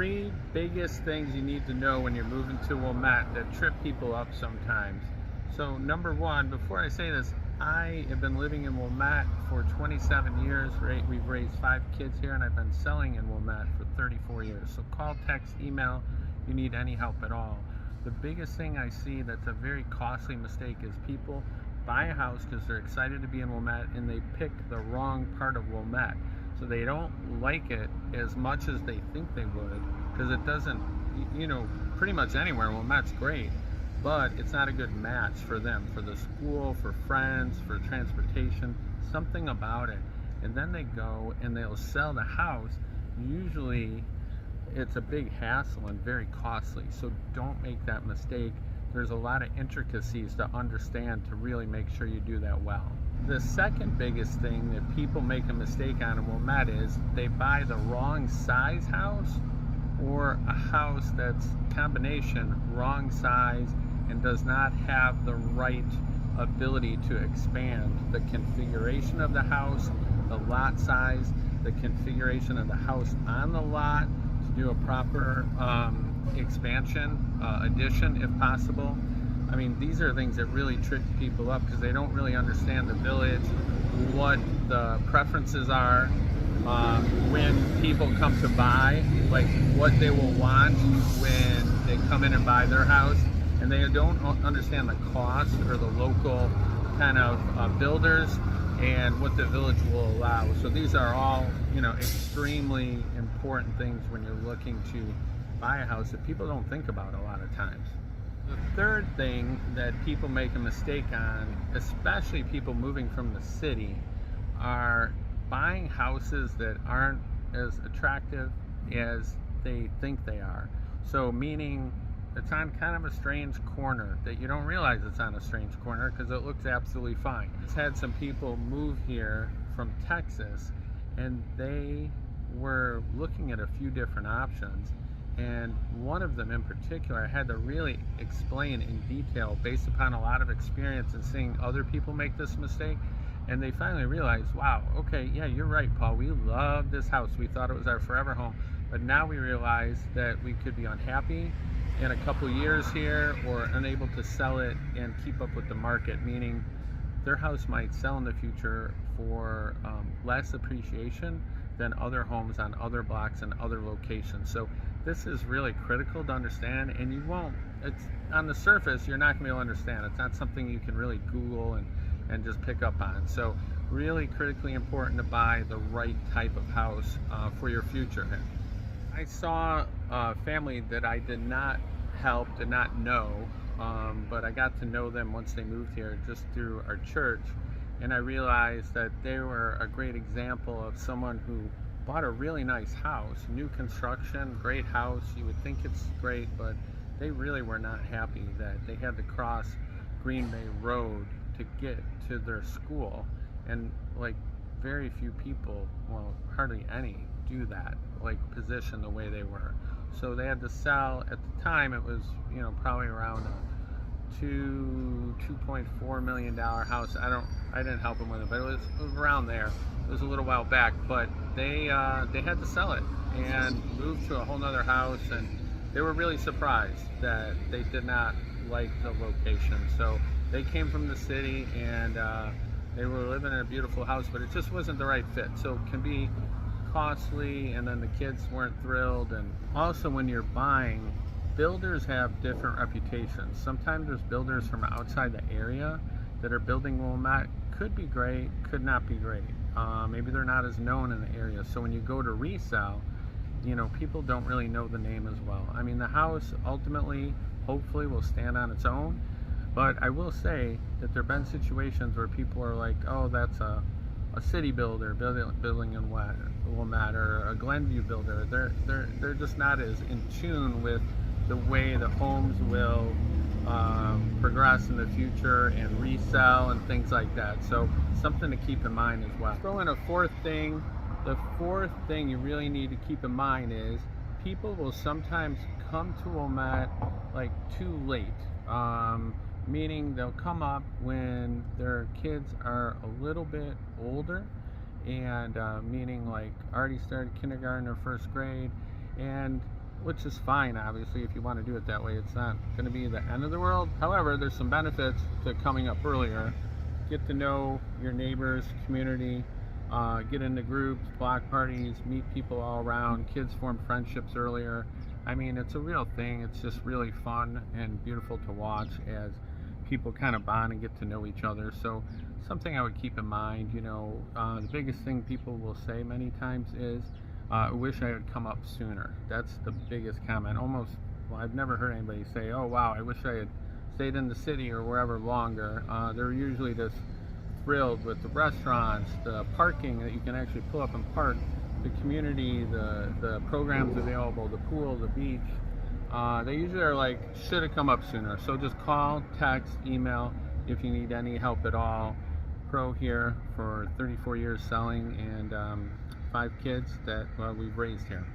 three biggest things you need to know when you're moving to Wilmette that trip people up sometimes. So number one, before I say this, I have been living in Wilmette for 27 years. We've raised 5 kids here, and I've been selling in Wilmette for 34 years. So call, text, email, you need any help at all. The biggest thing I see that's a very costly mistake is people buy a house because they're excited to be in Wilmette and they pick the wrong part of Wilmette. So they don't like it as much as they think they would, because it doesn't, pretty much anywhere in Wilmette's great, but it's not a good match for them, for the school, for friends, for transportation, something about it. And then they go and they'll sell the house. Usually it's a big hassle and very costly, so don't make that mistake. There's a lot of intricacies to understand to really make sure you do that well. The second biggest thing that people make a mistake on in Wilmette is they buy the wrong size house, or a house that's combination wrong size and does not have the right ability to expand. The configuration of the house, the lot size, the configuration of the house on the lot to do a proper expansion, addition if possible. I mean, these are things that really trick people up because they don't really understand the village, what the preferences are, when people come to buy, like what they will want when they come in and buy their house, and they don't understand the cost or the local kind of builders and what the village will allow. So these are all, extremely important things when you're looking to buy a house that people don't think about a lot of times. The third thing that people make a mistake on, especially people moving from the city, are buying houses that aren't as attractive as they think they are. So meaning it's on kind of a strange corner that you don't realize it's on a strange corner because it looks absolutely fine. I've had some people move here from Texas and they were looking at a few different options, and one of them in particular I had to really explain in detail based upon a lot of experience and seeing other people make this mistake. And they finally realized, wow, okay, yeah, you're right, Paul, we love this house, we thought it was our forever home, but now we realize that we could be unhappy in a couple years here or unable to sell it and keep up with the market, meaning their house might sell in the future for less appreciation than other homes on other blocks and other locations. So this is really critical to understand, and you won't, it's on the surface, you're not gonna be able to understand. It's not something you can really Google and just pick up on. So really critically important to buy the right type of house for your future. I saw a family that I did not help, did not know, but I got to know them once they moved here just through our church, and I realized that they were a great example of someone who bought a really nice house, new construction, great house, you would think it's great, but they really were not happy that they had to cross Green Bay Road to get to their school, and like very few people, well, hardly any, do that, like position the way they were. So they had to sell. At the time it was probably around a $2.4 million house. I didn't help them with it, but it was around there. It was a little while back, but they had to sell it and move to a whole nother house, and they were really surprised that they did not like the location. So they came from the city and they were living in a beautiful house, but it just wasn't the right fit. So it can be costly, and then the kids weren't thrilled. And also when you're buying, builders have different reputations. Sometimes there's builders from outside the area that are building Wilmette. Could be great, could not be great. Maybe they're not as known in the area. So when you go to resell, people don't really know the name as well. I mean, the house ultimately, hopefully, will stand on its own. But I will say that there have been situations where people are like, oh, that's a city builder building in Wilmette, or a Glenview builder. They're just not as in tune with the way the homes will progress in the future and resell and things like that. So something to keep in mind as well. Throw in a fourth thing. The fourth thing you really need to keep in mind is people will sometimes come to Wilmette like too late. Meaning they'll come up when their kids are a little bit older, and meaning like already started kindergarten or first grade, and which is fine, obviously, if you want to do it that way. It's not going to be the end of the world. However, there's some benefits to coming up earlier. Get to know your neighbors, community, get into groups, block parties, meet people all around. Kids form friendships earlier. I mean, it's a real thing. It's just really fun and beautiful to watch as people kind of bond and get to know each other. So something I would keep in mind, the biggest thing people will say many times is, I wish I had come up sooner. That's the biggest comment. I've never heard anybody say, oh wow, I wish I had stayed in the city or wherever longer. They're usually just thrilled with the restaurants, the parking that you can actually pull up and park, the community, the programs available, the pool, the beach. They usually are like, should have come up sooner. So just call, text, email if you need any help at all. Pro here for 34 years selling and 5 kids that we've raised here.